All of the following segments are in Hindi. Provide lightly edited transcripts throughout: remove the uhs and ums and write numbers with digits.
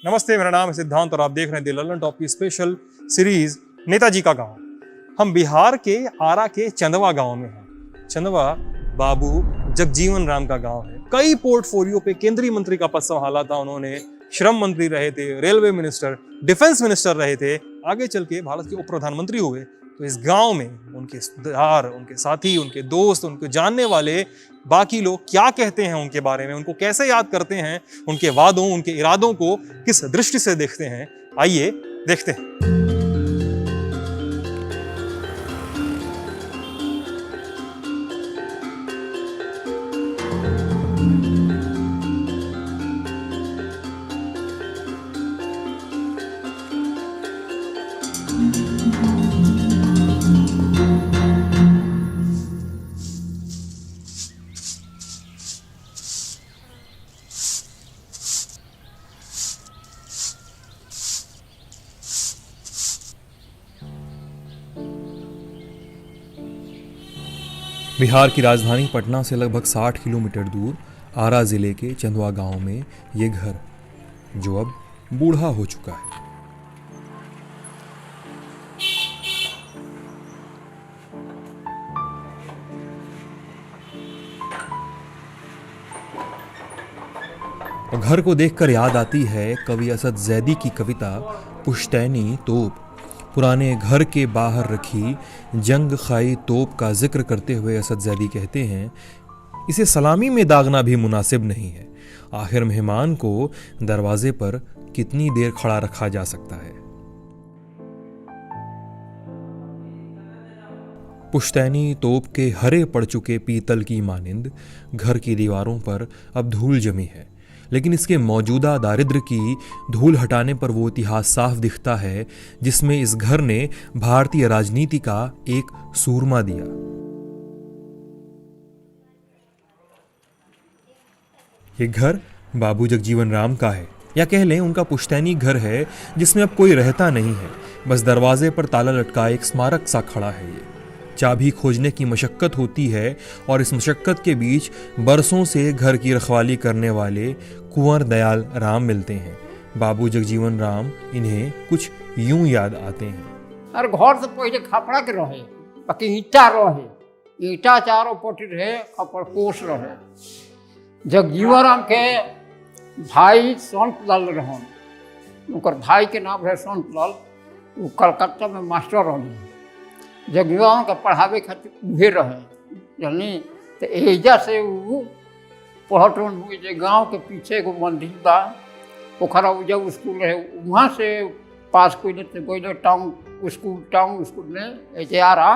नमस्ते, मेरा नाम है सिद्धांत और आप देख रहे हैं द ललन टॉप की स्पेशल सीरीज नेताजी का गांव। हम बिहार के आरा के चंदवा गांव में हैं। चंदवा बाबू जगजीवन राम का गांव है। कई पोर्टफोलियो पे केंद्रीय मंत्री का पद संभाला था उन्होंने। श्रम मंत्री रहे थे, रेलवे मिनिस्टर, डिफेंस मिनिस्टर रहे थे, आगे चल के भारत के उप प्रधानमंत्री हुए। तो इस गांव में उनके रिश्तेदार, उनके साथी, उनके दोस्त, उनके जानने वाले बाकी लोग क्या कहते हैं उनके बारे में, उनको कैसे याद करते हैं, उनके वादों, उनके इरादों को किस दृष्टि से देखते हैं, आइए देखते हैं। बिहार की राजधानी पटना से लगभग 60 किलोमीटर दूर आरा जिले के चंदवा गांव में ये घर, जो अब बूढ़ा हो चुका है। घर को देखकर याद आती है कवि असद जैदी की कविता पुश्तैनी तोप। पुराने घर के बाहर रखी जंग खाई तोप का जिक्र करते हुए असद जैदी कहते हैं, इसे सलामी में दागना भी मुनासिब नहीं है। आखिर मेहमान को दरवाजे पर कितनी देर खड़ा रखा जा सकता है। पुश्तैनी तोप के हरे पड़ चुके पीतल की मानिंद घर की दीवारों पर अब धूल जमी है, लेकिन इसके मौजूदा दारिद्र्य की धूल हटाने पर वो इतिहास साफ दिखता है जिसमें इस घर ने भारतीय राजनीति का एक सूरमा दिया। ये घर बाबू जगजीवन राम का है, या कह लें उनका पुश्तैनी घर है जिसमें अब कोई रहता नहीं है। बस दरवाजे पर ताला लटका एक स्मारक सा खड़ा है। ये चाबी खोजने की मशक्कत होती है और इस मशक्कत के बीच बरसों से घर की रखवाली करने वाले कुंवर दयाल राम मिलते हैं। बाबू जगजीवन राम इन्हें कुछ यूं याद आते हैं। अरे घर से पहले खपड़ा के रहे, बाकी ईटा रहे, ईटा चारों पटी रहे, खपड़ कोस रहे। जगजीवन राम के भाई संत लाल रहन, उनकर भाई के नाम है संत लाल। वो कलकत्ता में मास्टर रहे। जगजीवन के पढ़ावे खातिर उहे रहे, जानी। तो एजा से वो पढ़त हुए गाँव के पीछे एगो मंदिर बा, पोखरा जब स्कूल रहे, वहाँ से पास कैले तो गए टाउन स्कूल में ऐसे आ रहा।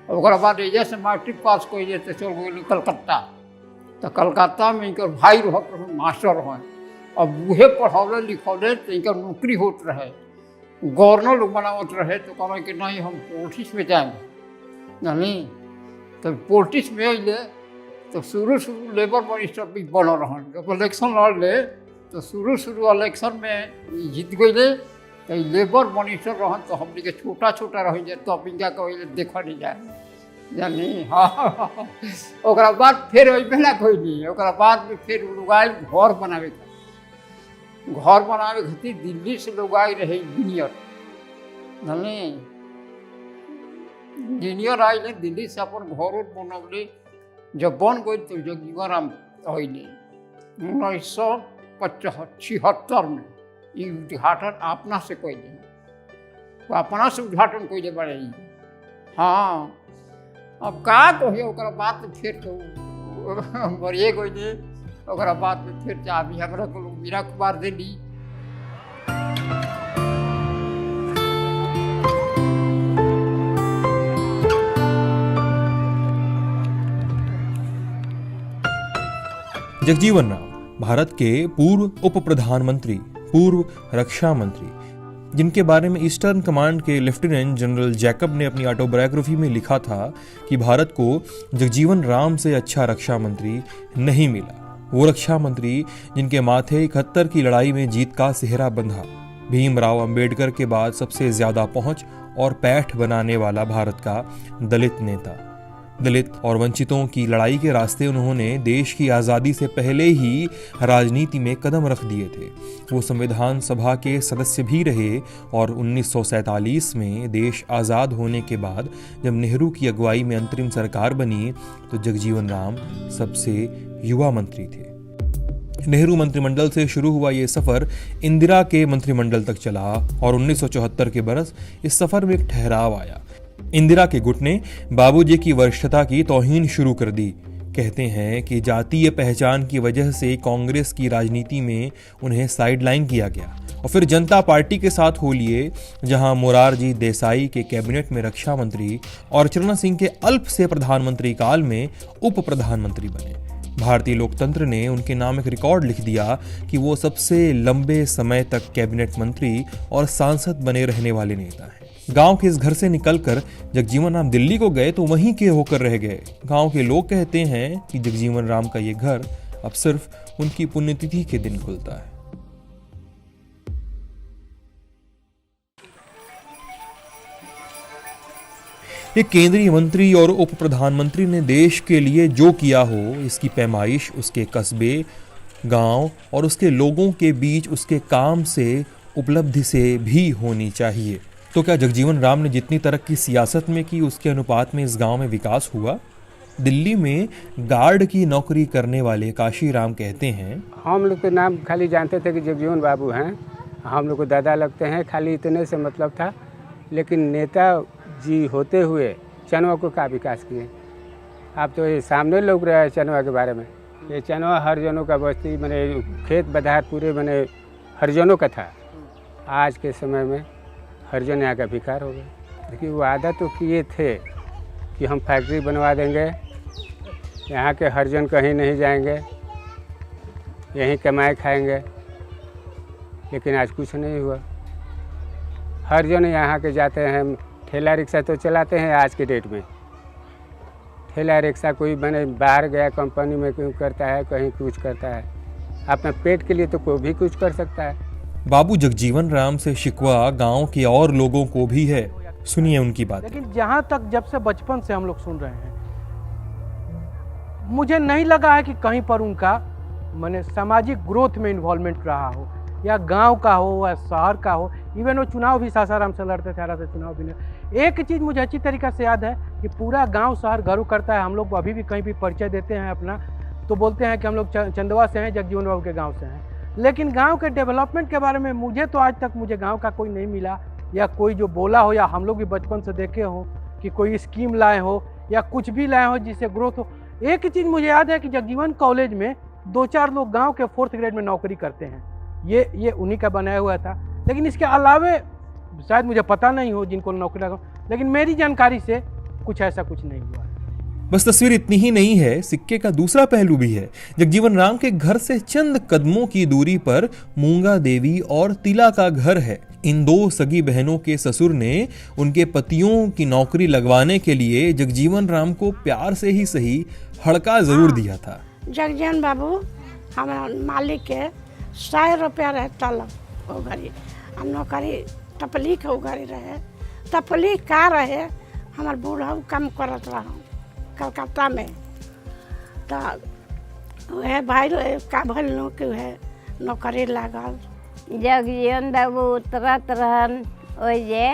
और बाद एजा से मैट्रिक पास कैले तो चल गए कलकत्ता। तो कलकत्ता में इनकर भाई रहत रहे, मास्टर रहे। अब उहे पढ़ौले लिखौले तो इनकर नौकरी होत रहे। गवर्नर लोग बनावत रहे तो कहा कि नहीं हम पॉलिटिक्स में जाएंगे, नहीं। तो पॉलिटिक्स में अले तो शुरू लेबर मिनिस्टर भी बनल रहन। जब इलेक्शन लड़ले तो शुरू इलेक्शन में जीत गए तो लेबर मिनिस्टर रहन। तो हमने के छोटा छोटा रह जाए तो इनका कहे देखा नहीं जाए, जानी। हाँ, ओकरा बाद फिर अला कैली। ओकरा बाद में फिर लोग आए घर बनावे खातिर दिल्ली से लोग आए रहे इंजीनियर, जानी। इंजीनियर आए दिल्ली से अपन घर बनवले। जब बन गए तो जगजीवन राम अले 1976 में ये उद्घाटन अपना से कैले, अपना से उद्घाटन कैले बड़े। हाँ, अब का कहिए। ओकरा बाद में फिर तो बढ़िए गए। ओकरा बाद में फिर चाबी हमरा को लोग मीरा कुमार दिली। जगजीवन राम भारत के पूर्व उप प्रधानमंत्री, पूर्व रक्षा मंत्री, जिनके बारे में ईस्टर्न कमांड के लेफ्टिनेंट जनरल जैकब ने अपनी ऑटोबायोग्राफी में लिखा था कि भारत को जगजीवन राम से अच्छा रक्षा मंत्री नहीं मिला। वो रक्षा मंत्री जिनके माथे 71 की लड़ाई में जीत का सेहरा बंधा, भीमराव अंबेडकर के बाद सबसे ज्यादा पहुंच और पैठ बनाने वाला भारत का दलित नेता। दलित और वंचितों की लड़ाई के रास्ते उन्होंने देश की आज़ादी से पहले ही राजनीति में कदम रख दिए थे। वो संविधान सभा के सदस्य भी रहे और 1947 में देश आज़ाद होने के बाद जब नेहरू की अगुवाई में अंतरिम सरकार बनी तो जगजीवन राम सबसे युवा मंत्री थे। नेहरू मंत्रिमंडल से शुरू हुआ ये सफर इंदिरा के मंत्रिमंडल तक चला और 1974 के बरस इस सफर में एक ठहराव आया। इंदिरा के गुट ने बाबूजी की वरिष्ठता की तौहीन शुरू कर दी। कहते हैं कि जातीय पहचान की वजह से कांग्रेस की राजनीति में उन्हें साइडलाइन किया गया और फिर जनता पार्टी के साथ हो लिए, जहां मोरारजी देसाई के कैबिनेट में रक्षा मंत्री और चरण सिंह के अल्प से प्रधानमंत्री काल में उप प्रधानमंत्री बने। भारतीय लोकतंत्र ने उनके नाम एक रिकॉर्ड लिख दिया कि वो सबसे लंबे समय तक कैबिनेट मंत्री और सांसद बने रहने वाले नेता हैं। गांव के इस घर से निकलकर जगजीवन राम दिल्ली को गए तो वहीं के होकर रह गए। गांव के लोग कहते हैं कि जगजीवन राम का ये घर अब सिर्फ उनकी पुण्यतिथि के दिन खुलता है। एक केंद्रीय मंत्री और उप प्रधानमंत्री ने देश के लिए जो किया हो, इसकी पैमाइश उसके कस्बे, गांव और उसके लोगों के बीच उसके काम से, उपलब्धि से भी होनी चाहिए। तो क्या जगजीवन राम ने जितनी तरक्की सियासत में की उसके अनुपात में इस गांव में विकास हुआ? दिल्ली में गार्ड की नौकरी करने वाले काशी राम कहते हैं, हम लोग के नाम खाली जानते थे कि जगजीवन बाबू हैं, हम लोग को दादा लगते हैं, खाली इतने से मतलब था। लेकिन नेता जी होते हुए चनवा को क्या विकास किए। आप तो ये सामने लोग रहे हैं चनवा के बारे में। ये चनवा हरिजनों का बस्ती मैंने खेत बधार पूरे मैंने हरिजनों का था। आज के समय में हरिजन यहाँ का भिखार हो गया। देखिए वादा तो किए थे कि हम फैक्ट्री बनवा देंगे, यहाँ के हरिजन कहीं नहीं जाएंगे, यहीं कमाए खाएंगे, लेकिन आज कुछ नहीं हुआ। हरिजन यहाँ के जाते हैं, ठेला रिक्शा तो चलाते हैं आज के डेट में। ठेला रिक्शा कोई मैंने बाहर गया कंपनी में क्यों करता है, कहीं कुछ करता है, अपने पेट के लिए तो कोई भी कुछ कर सकता है। बाबू जगजीवन राम से शिकवा गांव के और लोगों को भी है। सुनिए उनकी बात। लेकिन जहाँ तक जब से बचपन से हम लोग सुन रहे हैं, मुझे नहीं लगा है कि कहीं पर उनका मैंने सामाजिक ग्रोथ में इन्वॉल्वमेंट रहा हो, या गांव का हो या शहर का हो। इवन वो चुनाव भी सासाराम से लड़ते थे, से चुनाव भी नहीं। एक चीज़ मुझे अच्छी तरीक़े से याद है कि पूरा गांव शहर गर्व करता है। हम लोग अभी भी कहीं भी परिचय देते हैं अपना तो बोलते हैं कि हम लोग चंदवा से हैं, जगजीवन बाबू के गाँव से हैं। लेकिन गांव के डेवलपमेंट के बारे में मुझे तो आज तक मुझे गांव का कोई नहीं मिला, या कोई जो बोला हो, या हम लोग भी बचपन से देखे हो कि कोई स्कीम लाए हो या कुछ भी लाए हो जिससे ग्रोथ हो। एक चीज़ मुझे याद है कि जगजीवन कॉलेज में 2-4 लोग गांव के 4th ग्रेड में नौकरी करते हैं। ये उन्हीं का बनाया हुआ था। लेकिन इसके अलावे शायद मुझे पता नहीं हो जिनको नौकरी लगा, लेकिन मेरी जानकारी से कुछ ऐसा कुछ नहीं हुआ। बस तस्वीर इतनी ही नहीं है, सिक्के का दूसरा पहलू भी है। जगजीवन राम के घर से चंद कदमों की दूरी पर मूंगा देवी और तिला का घर है। इन 2 सगी बहनों के ससुर ने उनके पतियों की नौकरी लगवाने के लिए जगजीवन राम को प्यार से ही सही हड़का जरूर दिया था। जगजीवन बाबू हमारा मालिक के 100 रुपया रहे तलब हो गरी, हम नौकरी टपली के हो गरी रहे। टपली का रहे हमार बूढ़ा काम करत रहा कलकत्ता में। तो वह भाई का भल के वह नौकरी लागल। जगजीवन बाबू उतरत रहन ओजे,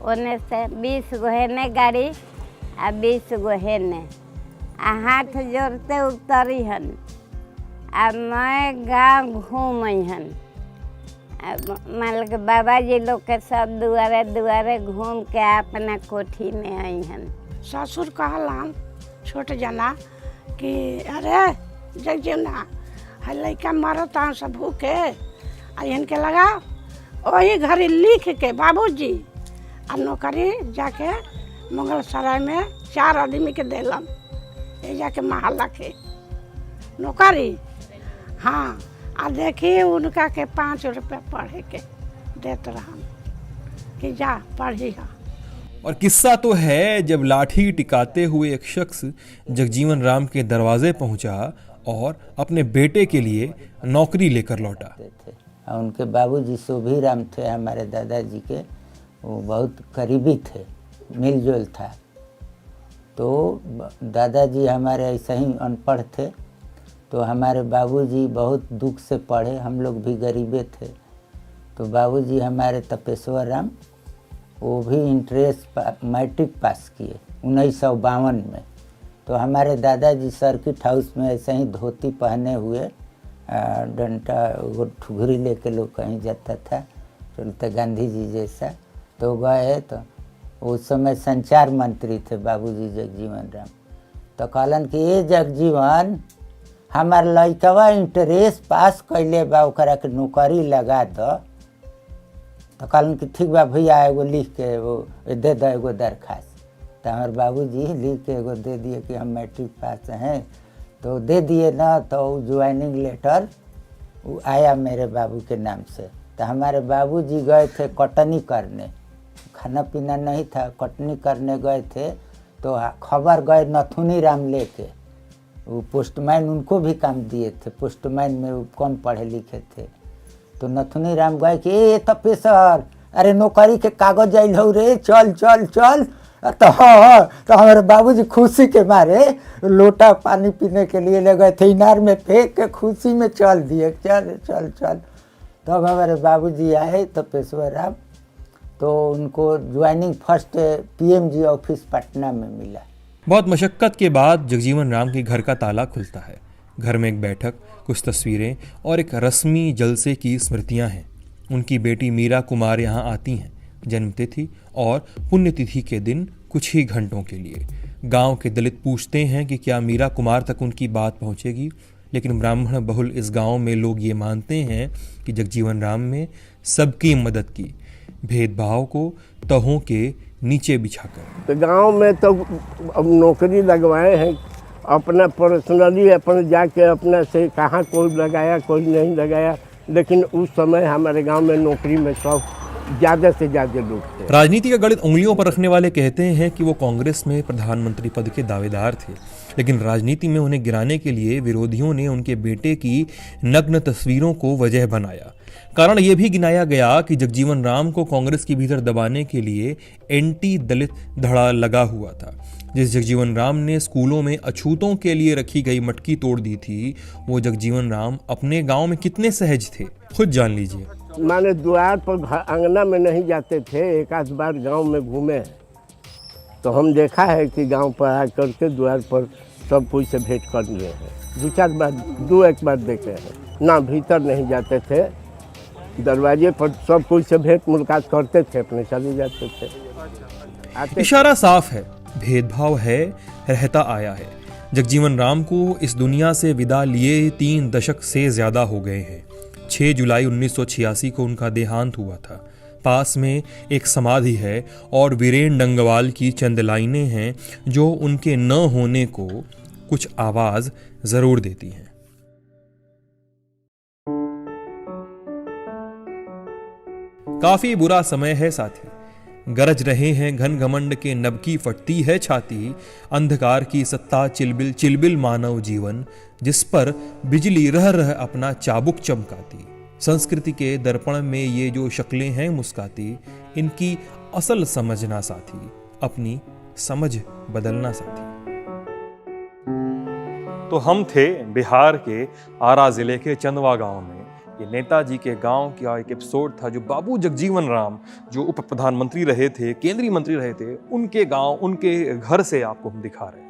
ओने से 20 गो हेने गाड़ी आ 20 गो हेने आ हाथ जोड़ते उतरी हन आ मैं गाँव घूमई हन। मान के बाबा जी लोग के सब दुआरे दुआरे घूम के अपना कोठी में आई हन। ससुर कहलन छोट जना कि अरे जगजीवना है लड़का मरत सब भूखे आ इनके लगा वही घड़ी लिख के बाबूजी आ नौकरी जाके मुगल सराय में 4 आदमी के दिलन, ये जाके महल्ला के नौकरी। हाँ आ देखिए उनका के 5 रुपया पढ़े के देते रहन कि जा पढ़ी। और किस्सा तो है जब लाठी टिकाते हुए एक शख्स जगजीवन राम के दरवाजे पहुंचा और अपने बेटे के लिए नौकरी लेकर लौटा। उनके बाबूजी शोभी राम थे हमारे दादाजी के, वो बहुत करीबी थे, मिलजुल था। तो दादाजी हमारे ऐसे ही अनपढ़ थे, तो हमारे बाबूजी बहुत दुख से पढ़े, हम लोग भी गरीबे थे। तो बाबूजी हमारे तपेश्वर राम वो भी मैट्रिक पास किए 1952 में। तो हमारे दादाजी सर्किट हाउस में ऐसे ही धोती पहने हुए डंडा वो ठुगरी लेके लोग कहीं जाता था, चलते गांधी जी जैसा, तो गए। तो उस समय संचार मंत्री थे बाबूजी जगजीवन राम। तो कहलन कि ये जगजीवन हमार लड़कवा इंटरेस्ट पास कैले बा, ओकरा के नौकरी लगा दो। तो कहलन कि ठीक बा भैया, एगो लिख के वो दे दो एगो दरखास्त। तो हमारे बाबूजी लिख के एगो दे दिए कि हम मैट्रिक पास हैं, तो दे दिए ना। तो ज्वाइनिंग लेटर वो आया मेरे बाबू के नाम से। तो हमारे बाबूजी गए थे कटनी करने, खाना पीना नहीं था, कटनी करने गए थे। तो खबर गए नथुनी राम लेके, वो पोस्टमैन उनको भी काम दिए थे, पोस्टमैन में वो कौन पढ़े लिखे थे। तो नथुनी राम गए कि ए तपेश्वर, अरे नौकरी के कागज आइल हो रे, चल चल चल। तो हाँ, तो हमारे बाबूजी खुशी के मारे लोटा पानी पीने के लिए ले गए थे, इनार में फेंक के खुशी में चल दिए, चल चल चल। तो अब हमारे बाबूजी आए तपेश्वर राम, तो उनको joining first PMG office Patna में मिला। बहुत मशक्क़त के बाद जगजीवन राम के घर का ताला खुलता है। घर में एक बैठक, कुछ तस्वीरें और एक रस्मी जलसे की स्मृतियां हैं। उनकी बेटी मीरा कुमार यहाँ आती हैं जन्मतिथि और पुण्यतिथि के दिन कुछ ही घंटों के लिए। गांव के दलित पूछते हैं कि क्या मीरा कुमार तक उनकी बात पहुंचेगी, लेकिन ब्राह्मण बहुल इस गांव में लोग ये मानते हैं कि जगजीवन राम में सबकी मदद की, भेदभाव को तहों के नीचे बिछाकर। तो गांव में तो अब नौकरी लगवाए हैं, अपना पर्सनली अपने जाके अपना से कहाँ कोई लगाया कोई नहीं लगाया, लेकिन उस समय हमारे गांव में नौकरी में सब ज़्यादा से ज़्यादा लोग थे। राजनीति का गणित उंगलियों पर रखने वाले कहते हैं कि वो कांग्रेस में प्रधानमंत्री पद के दावेदार थे, लेकिन राजनीति में उन्हें गिराने के लिए विरोधियों ने उनके बेटे की नग्न तस्वीरों को वजह बनाया। कारण यह भी गिनाया गया कि जगजीवन राम को कांग्रेस के भीतर दबाने के लिए एंटी दलित धड़ा लगा हुआ था। जिस जगजीवन राम ने स्कूलों में अछूतों के लिए रखी गई मटकी तोड़ दी थी, वो जगजीवन राम अपने गांव में कितने सहज थे, खुद जान लीजिए। माने द्वार पर अंगना में नहीं जाते थे, एक आध बार गांव में घूमे तो हम देखा है कि गांव पर आकर के द्वार पर सब कोई से भेंट कर लिए हैं। दो एक बार देखे हैं ना, भीतर नहीं जाते थे, दरवाजे पर सब कोई से भेंट मुलाकात करते थे, अपने चले जाते थे। इशारा साफ है, भेदभाव है, रहता आया है। जगजीवन राम को इस दुनिया से विदा लिए 3 दशक से ज्यादा हो गए हैं। 6 जुलाई 1986 को उनका देहांत हुआ था। पास में एक समाधि है और वीरेन डंगवाल की चंद लाइनें हैं जो उनके न होने को कुछ आवाज जरूर देती हैं। काफी बुरा समय है साथी, गरज रहे हैं घन घमंड के नभ की फटती है छाती, अंधकार की सत्ता चिलबिल चिलबिल मानव जीवन, जिस पर बिजली रह रह अपना चाबुक चमकाती। संस्कृति के दर्पण में ये जो शक्लें हैं मुस्काती, इनकी असल समझना साथी, अपनी समझ बदलना साथी। तो हम थे बिहार के आरा जिले के चंदवा गांव में। ये नेताजी के गांव का एक एपिसोड था जो बाबू जगजीवन राम, जो उप प्रधानमंत्री रहे थे, केंद्रीय मंत्री रहे थे, उनके गांव, उनके घर से आपको हम दिखा रहे थे।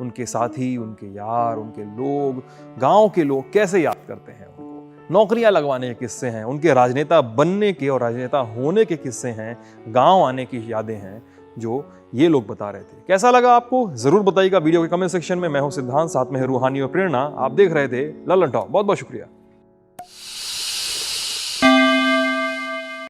उनके साथी, उनके यार, उनके लोग, गांव के लोग कैसे याद करते हैं उनको। नौकरियां लगवाने के किस्से हैं, उनके राजनेता बनने के और राजनेता होने के किस्से हैं, गांव आने की यादें हैं जो ये लोग बता रहे थे। कैसा लगा आपको जरूर बताइएगा वीडियो के कमेंट सेक्शन में। मैं हूं सिद्धांत, साथ में है रूहानी और प्रेरणा। आप देख रहे थे ललन टॉक। बहुत बहुत शुक्रिया।